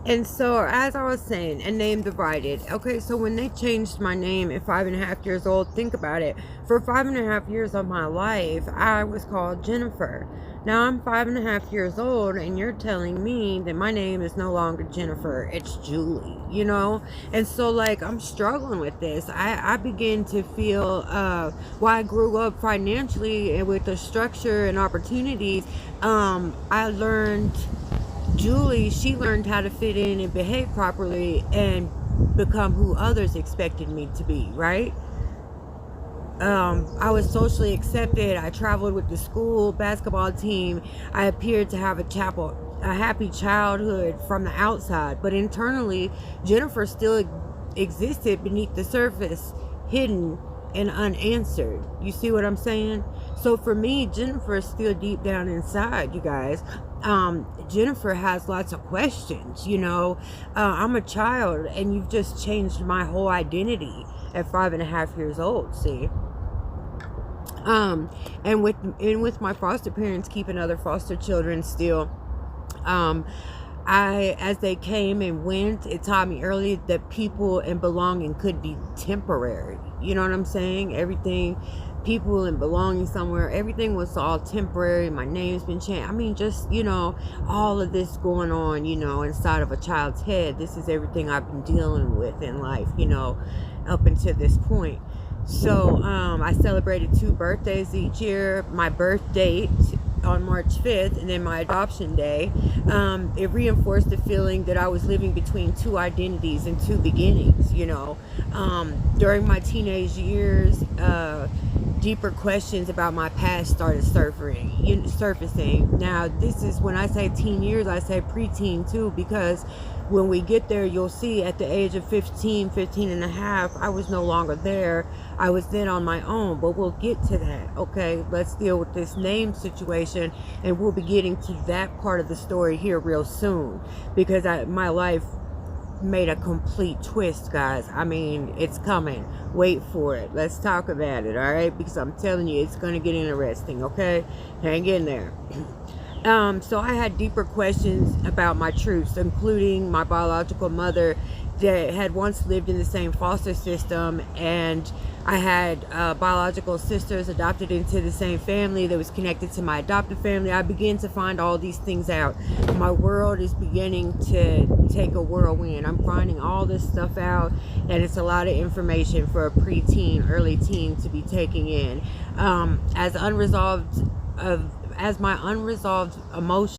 And so, as I was saying, a name divided. Okay, so when they changed my name at 5.5 years old, think about it. For 5.5 years of my life, I was called Jennifer. Now I'm 5.5 years old, and you're telling me that my name is no longer Jennifer, it's Julie, you know? And so, like, I'm struggling with this. I begin to feel, while I grew up financially and with the structure and opportunities, I learned Julie, she learned how to fit in and behave properly and become who others expected me to be, right? I was socially accepted. I traveled with the school basketball team. I appeared to have a happy childhood from the outside, but internally, Jennifer still existed beneath the surface, hidden and unanswered. You see what I'm saying? So for me, Jennifer is still deep down inside, you guys. Jennifer has lots of questions, you know. I'm a child, and you've just changed my whole identity at 5.5 years old, see? And with my foster parents keeping other foster children still, as they came and went, it taught me early that people and belonging could be temporary. You know what I'm saying? Everything, people and belonging somewhere, everything was all temporary. My name's been changed. I mean, just, you know, all of this going on, you know, inside of a child's head. This is everything I've been dealing with in life, you know, up until this point. So I celebrated 2 birthdays each year. My birth date on March 5th, and then my adoption day. It reinforced the feeling that I was living between 2 identities and 2 beginnings, you know. During my teenage years, deeper questions about my past started surfacing. Now, this is when I say teen years, I say preteen too, because when we get there, you'll see at the age of 15 and a half, I was no longer there. I was then on my own, but we'll get to that, okay? Let's deal with this name situation, and we'll be getting to that part of the story here real soon, because my life made a complete twist, guys. I mean, it's coming. Wait for it. Let's talk about it, all right? Because I'm telling you, it's going to get interesting, okay? Hang in there. So I had deeper questions about my truths, including my biological mother that had once lived in the same foster system, and I had biological sisters adopted into the same family that was connected to my adoptive family. I began to find all these things out. My world is beginning to take a whirlwind. I'm finding all this stuff out, and it's a lot of information for a preteen, early teen to be taking in. As my unresolved emotions